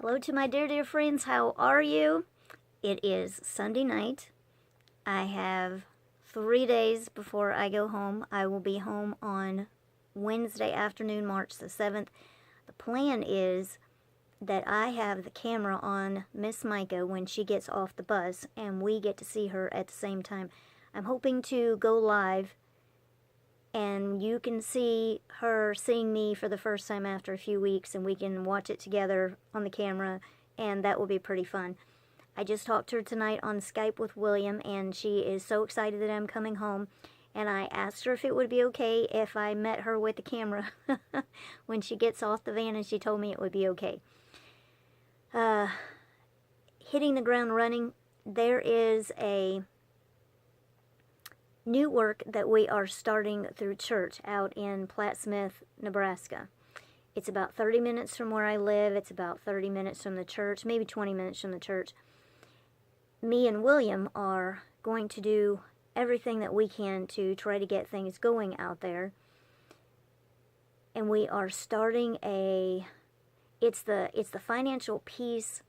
Hello to my dear friends, how are you? It is Sunday night. I have 3 days before I go home. I will be home on Wednesday afternoon, March the 7th. The plan is that I have the camera on Miss Micah when she gets off the bus, and we get to see her at the same time. I'm hoping to go live, and you can see her seeing me for the first time after a few weeks, and we can watch it together on the camera, and that will be pretty fun. I just talked to her tonight on Skype with William, and she is so excited that I'm coming home, and I asked her if it would be okay if I met her with the camera when she gets off the van, and she told me it would be okay. Hitting the ground running, there is a new work that we are starting through church out in Plattsmouth, Nebraska. It's about 30 minutes from where I live. It's about 30 minutes from the church, maybe 20 minutes from the church. Me and William are going to do everything that we can to try to get things going out there. And we are starting it's the financial peace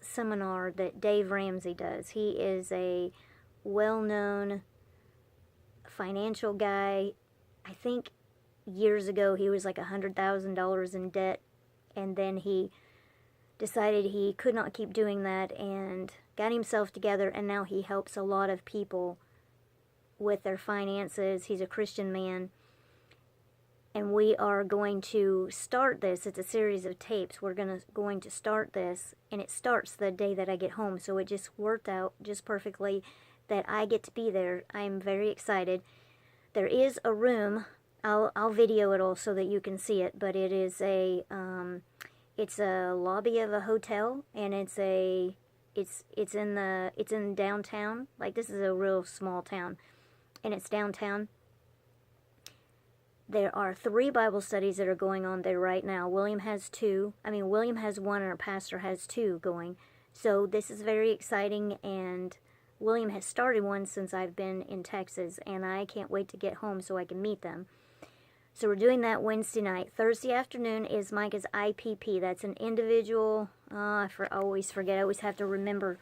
seminar that Dave Ramsey does. He is a well-known financial guy. I think years ago he was like $100,000 in debt, and then he decided he could not keep doing that and got himself together, and now he helps a lot of people with their finances. He's a Christian man. And we are going to start this. It's a series of tapes. We're going to start this, and it starts the day that I get home. So it just worked out just perfectly that I get to be there. I'm very excited. There is a room. I'll video it all so that you can see it. But it is it's a lobby of a hotel, and it's in downtown. Like, this is a real small town, and it's downtown. There are 3 Bible studies that are going on there right now. William has 2. William has 1, and our pastor has 2 going. So this is very exciting, and William has started one since I've been in Texas, and I can't wait to get home so I can meet them. So we're doing that Wednesday night. Thursday afternoon is Micah's IPP. That's an individual, I always forget. I always have to remember.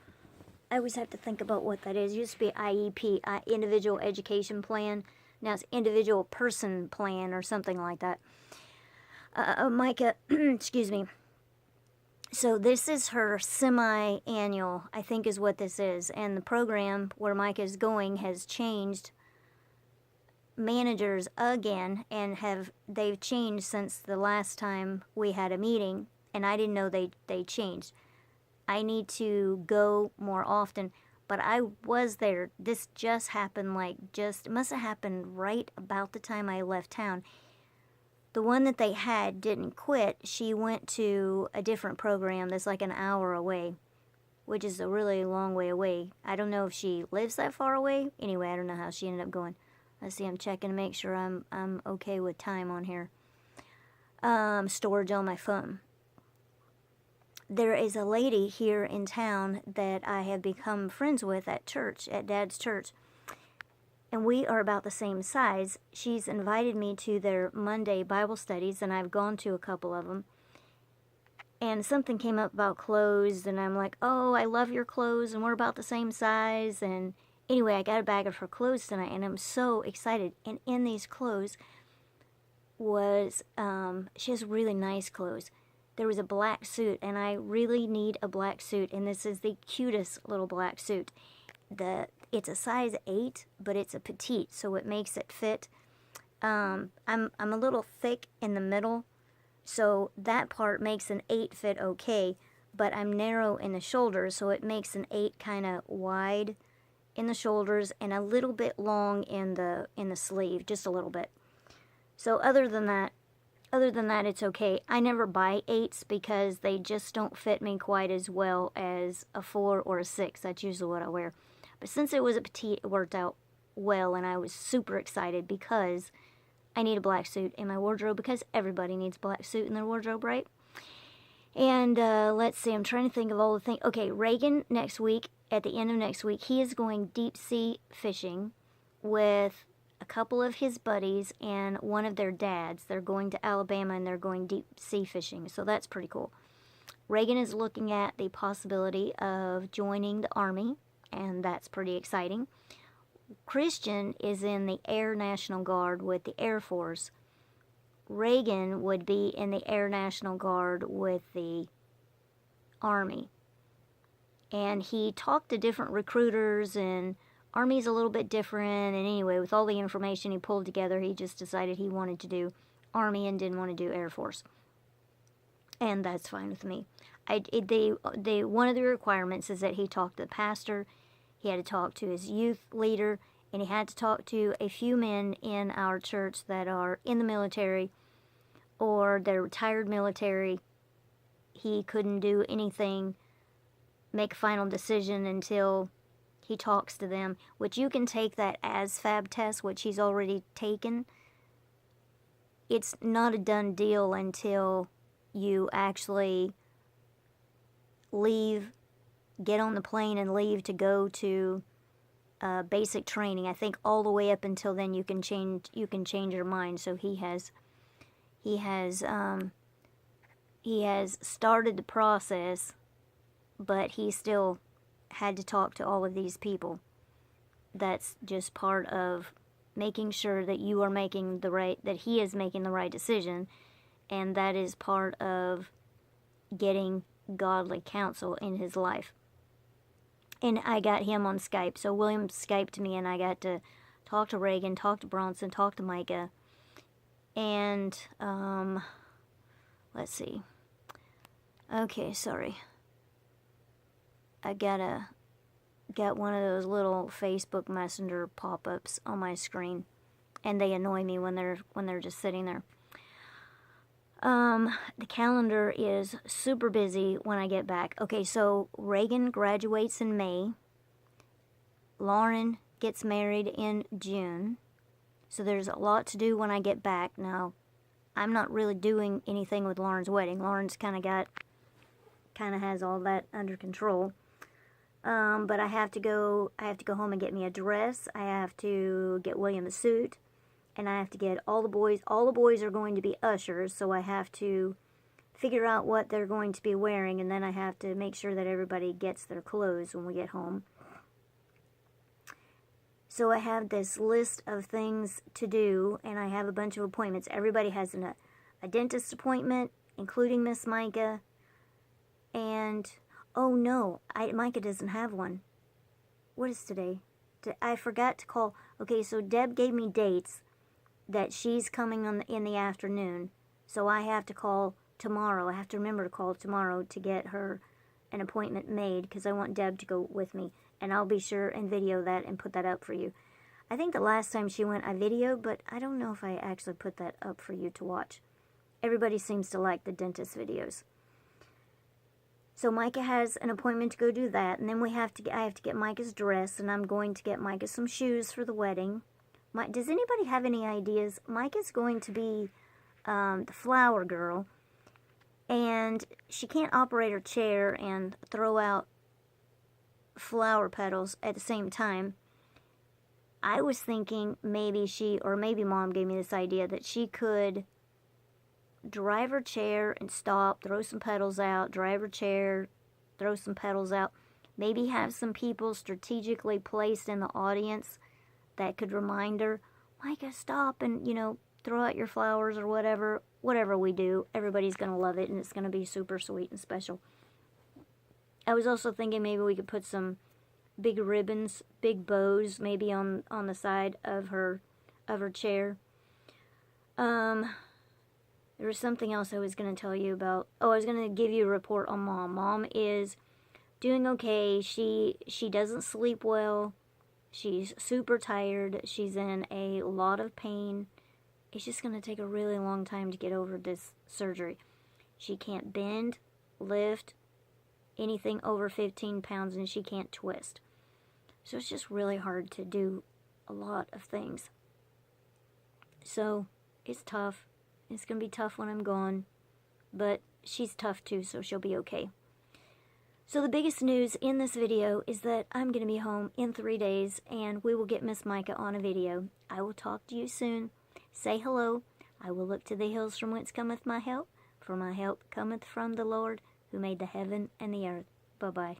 I always have to think about what that is. It used to be IEP, Individual Education Plan. Now it's individual person plan or something like that. Micah, excuse me. So this is her semi-annual, I think is what this is. And the program where Micah is going has changed managers again, and they've changed since the last time we had a meeting, and I didn't know they changed. I need to go more often. But I was there. This just happened, it must have happened right about the time I left town. The one that they had didn't quit. She went to a different program that's like an hour away, which is a really long way away. I don't know if she lives that far away. Anyway, I don't know how she ended up going. Let's see, I'm checking to make sure I'm okay with time on here. Storage on my phone. There is a lady here in town that I have become friends with at church, at Dad's church, and we are about the same size. She's invited me to their Monday Bible studies, and I've gone to a couple of them. And something came up about clothes, and I'm like, oh, I love your clothes, and we're about the same size. And anyway, I got a bag of her clothes tonight, and I'm so excited. And in these clothes was, she has really nice clothes. There was a black suit, and I really need a black suit, and this is the cutest little black suit. It's a size 8, but it's a petite, so it makes it fit. I'm a little thick in the middle, so that part makes an 8 fit okay, but I'm narrow in the shoulders, so it makes an 8 kind of wide in the shoulders and a little bit long in the sleeve, just a little bit. So other than that, it's okay. I never buy 8s because they just don't fit me quite as well as a 4 or a 6. That's usually what I wear. But since it was a petite, it worked out well, and I was super excited because I need a black suit in my wardrobe, because everybody needs a black suit in their wardrobe, right? And let's see, I'm trying to think of all the things. Okay, Reagan next week, at the end of next week, he is going deep sea fishing with a couple of his buddies and one of their dads. They're going to Alabama and they're going deep sea fishing, so that's pretty cool. Reagan is looking at the possibility of joining the Army, and that's pretty exciting. Christian is in the Air National Guard with the Air Force. Reagan would be in the Air National Guard with the Army. And he talked to different recruiters, and Army's a little bit different. And anyway, with all the information he pulled together, he just decided he wanted to do Army and didn't want to do Air Force. And that's fine with me. One of the requirements is that he talked to the pastor, he had to talk to his youth leader, and he had to talk to a few men in our church that are in the military or they're retired military. He couldn't do anything, make a final decision until he talks to them, which you can take that as fab test, which he's already taken. It's not a done deal until you actually leave, get on the plane and leave to go to basic training. I think all the way up until then you can change your mind. So he has started the process, but he still had to talk to all of these people. That's just part of making sure that you are making the right, that he is making the right decision, and that is part of getting godly counsel in his life. And I got him on Skype, so William Skyped me, and I got to talk to Reagan, talk to Bronson, talk to Micah, and let's see. Okay, sorry. I got one of those little Facebook Messenger pop-ups on my screen, and they annoy me when they're just sitting there. The calendar is super busy when I get back. Okay, so Reagan graduates in May. Lauren gets married in June. So there's a lot to do when I get back. Now, I'm not really doing anything with Lauren's wedding. Lauren's kind of has all that under control. But I have to go home and get me a dress. I have to get William a suit. And I have to get all the boys are going to be ushers, so I have to figure out what they're going to be wearing, and then I have to make sure that everybody gets their clothes when we get home. So I have this list of things to do, and I have a bunch of appointments. Everybody has a dentist appointment, including Miss Micah, and, oh no, Micah doesn't have one. What is today? I forgot to call. Okay, so Deb gave me dates that she's coming in the afternoon, so I have to call tomorrow. I have to remember to call tomorrow to get her an appointment made, because I want Deb to go with me, and I'll be sure and video that and put that up for you. I think the last time she went I videoed, but I don't know if I actually put that up for you to watch. Everybody seems to like the dentist videos. So Micah has an appointment to go do that, and then I have to get Micah's dress, and I'm going to get Micah some shoes for the wedding. Does anybody have any ideas? Micah's going to be the flower girl, and she can't operate her chair and throw out flower petals at the same time. I was thinking maybe maybe Mom gave me this idea that she could drive her chair and stop, throw some petals out, drive her chair, throw some petals out, maybe have some people strategically placed in the audience that could remind her, Micah, stop and, throw out your flowers or whatever. Whatever we do, everybody's going to love it, and it's going to be super sweet and special. I was also thinking maybe we could put some big ribbons, big bows, maybe on the side of her chair. There was something else I was going to tell you about. Oh, I was going to give you a report on Mom. Mom is doing okay. She doesn't sleep well. She's super tired. She's in a lot of pain. It's just going to take a really long time to get over this surgery. She can't bend, lift anything over 15 pounds, and she can't twist. So it's just really hard to do a lot of things. So it's tough. It's going to be tough when I'm gone. But she's tough too, so she'll be okay. So the biggest news in this video is that I'm going to be home in 3 days, and we will get Miss Micah on a video. I will talk to you soon. Say hello. I will look to the hills from whence cometh my help, for my help cometh from the Lord, who made the heaven and the earth. Bye-bye.